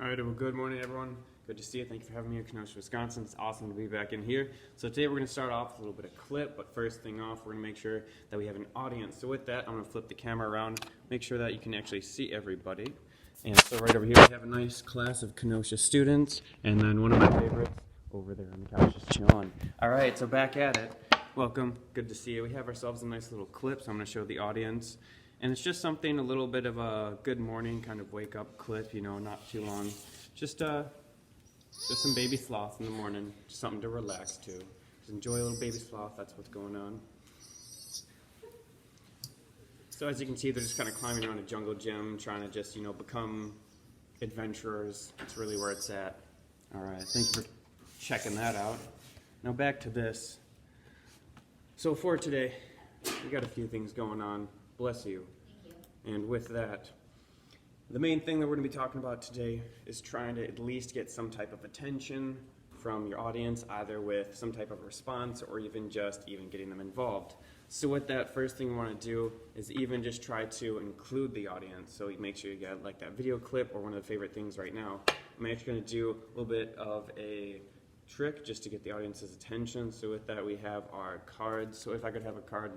All right, well, good morning, everyone. Good to see you. Thank you for having me in Kenosha, Wisconsin. It's awesome to be back in here. So today we're going to start off with a little bit of clip, but first thing off, we're going to make sure that we have an audience. So with that, I'm going to flip the camera around, make sure that you can actually see everybody. And so right over here, we have a nice class of Kenosha students, and then one of my favorites over there on the couch just chilling. All right, so back at it. Welcome. Good to see you. We have ourselves a nice little clip, so I'm going to show the audience. And it's just something, a little bit of a good morning kind of wake up clip, not too long. Just some baby sloth in the morning, just something to relax to. Just enjoy a little baby sloth, that's what's going on. So as you can see, they're just kind of climbing around a jungle gym, trying to just, become adventurers. That's really where it's at. All right, thank you for checking that out. Now back to this. So for today, we got a few things going on. Bless you. Thank you. And with that, the main thing that we're going to be talking about today is trying to at least get some type of attention from your audience, either with some type of response or even getting them involved. So with that, first thing we want to do is even just try to include the audience. So you make sure you get like that video clip or one of the favorite things right now. I'm actually going to do a little bit of a trick just to get the audience's attention. So with that, we have our cards. So if I could have a card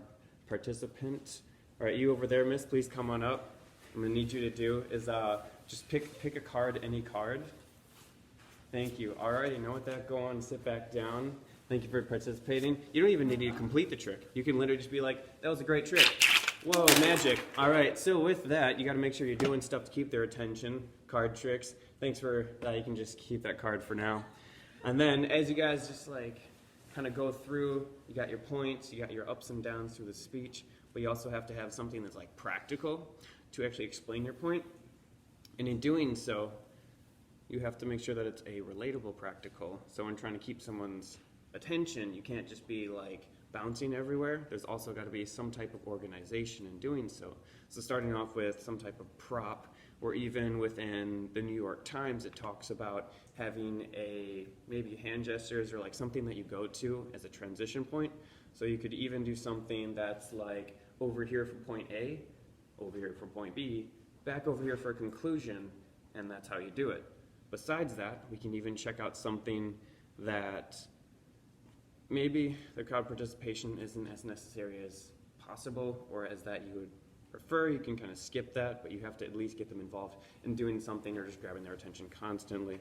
participant. All right, you over there, miss, please come on up. I'm going to need you to do is just pick a card, any card. Thank you. All right, you know what that? Go on, sit back down. Thank you for participating. You don't even need to complete the trick. You can literally just be like, that was a great trick. Whoa, magic. All right, so with that, you got to make sure you're doing stuff to keep their attention, card tricks. Thanks for that. You can just keep that card for now. And then as you guys just kind of go through, you got your points, you got your ups and downs through the speech, but you also have to have something that's practical to actually explain your point. And in doing so, you have to make sure that it's a relatable practical. So when trying to keep someone's attention, you can't just be bouncing everywhere. There's also got to be some type of organization in doing so. So starting off with some type of prop, or even within the New York Times, it talks about having maybe hand gestures or something that you go to as a transition point. So you could even do something that's over here for point A, over here for point B, back over here for a conclusion, and that's how you do it. Besides that, we can even check out something that maybe the crowd participation isn't as necessary as possible, or as that you would prefer. You can kind of skip that, but you have to at least get them involved in doing something or just grabbing their attention constantly.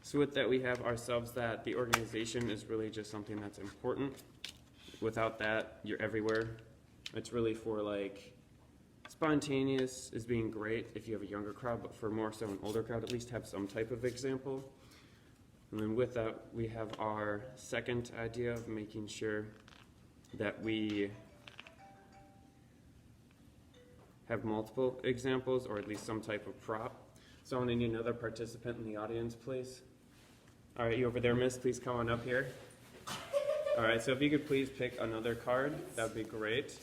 So with that, we have ourselves that the organization is really just something that's important. Without that, you're everywhere. It's really for spontaneous is being great if you have a younger crowd, but for more so an older crowd, at least have some type of example. And then with that, we have our second idea of making sure that we have multiple examples, or at least some type of prop. So I'm going to need another participant in the audience, please. All right, you over there, miss, please come on up here. All right, so if you could please pick another card, that would be great.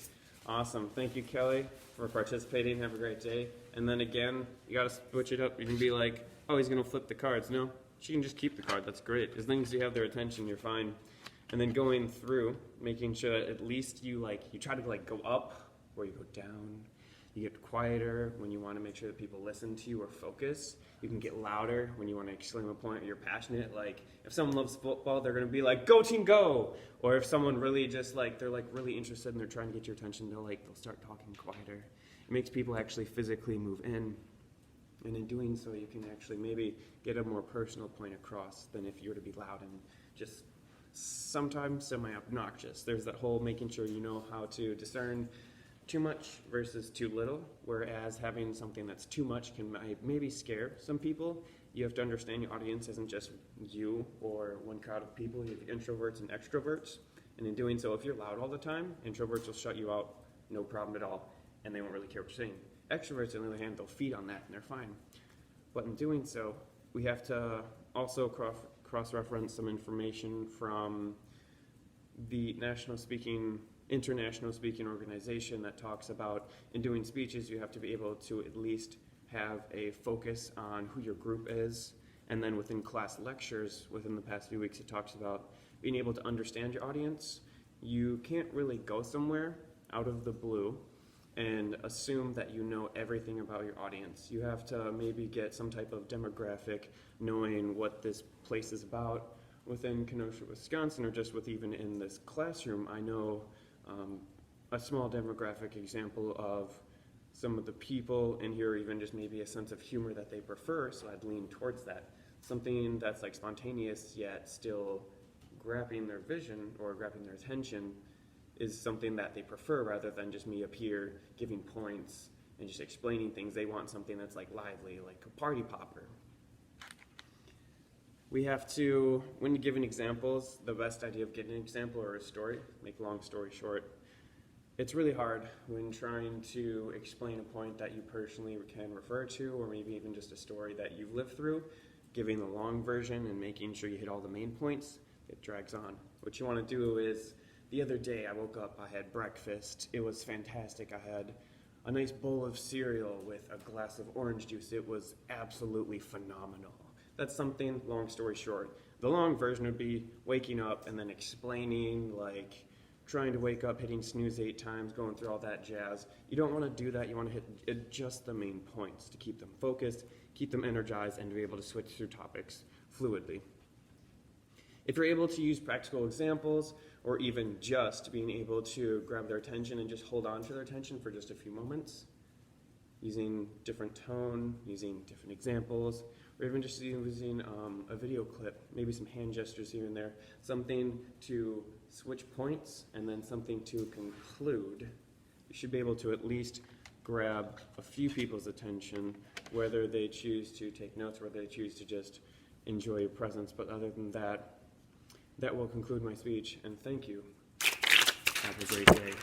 Awesome. Thank you, Kelly, for participating. Have a great day. And then again, you got to switch it up. You can be like, oh, he's going to flip the cards. No, she can just keep the card. That's great. As long as you have their attention, you're fine. And then going through, making sure that at least you try to go up or you go down. You get quieter when you want to make sure that people listen to you or focus. You can get louder when you want to exclaim a point or you're passionate. If someone loves football, they're going to be like, go team, go! Or if someone really just they're really interested and they're trying to get your attention, they'll start talking quieter. It makes people actually physically move in. And in doing so, you can actually maybe get a more personal point across than if you were to be loud and just sometimes semi-obnoxious. There's that whole making sure you know how to discern too much versus too little, whereas having something that's too much can maybe scare some people. You have to understand your audience isn't just you or one crowd of people. You have introverts and extroverts, and in doing so, if you're loud all the time, introverts will shut you out, no problem at all, and they won't really care what you're saying. Extroverts, on the other hand, they'll feed on that, and they're fine. But in doing so, we have to also cross-reference some information from the international speaking organization that talks about in doing speeches you have to be able to at least have a focus on who your group is, and then within class lectures within the past few weeks it talks about being able to understand your audience. You can't really go somewhere out of the blue and assume that you know everything about your audience. You have to maybe get some type of demographic, knowing what this place is about. Within Kenosha, Wisconsin, or just with even in this classroom, I know a small demographic example of some of the people in here, or even just maybe a sense of humor that they prefer, so I'd lean towards that. Something that's like spontaneous yet still grabbing their vision or grabbing their attention is something that they prefer, rather than just me up here giving points and just explaining things. They want something that's like lively, like a party popper. We have to, when giving examples, the best idea of getting an example or a story, make a long story short, it's really hard when trying to explain a point that you personally can refer to, or maybe even just a story that you've lived through. Giving the long version and making sure you hit all the main points, it drags on. What you want to do is, the other day I woke up, I had breakfast, it was fantastic. I had a nice bowl of cereal with a glass of orange juice. It was absolutely phenomenal. That's something, long story short. The long version would be waking up and then explaining, like trying to wake up, hitting snooze 8 times, going through all that jazz. You don't want to do that. You want to hit just the main points to keep them focused, keep them energized, and to be able to switch through topics fluidly. If you're able to use practical examples, or even just being able to grab their attention and just hold on to their attention for just a few moments, using different tone, using different examples, or even just using a video clip, maybe some hand gestures here and there, something to switch points and then something to conclude, you should be able to at least grab a few people's attention, whether they choose to take notes or whether they choose to just enjoy your presence. But other than that, that will conclude my speech, and thank you. Have a great day.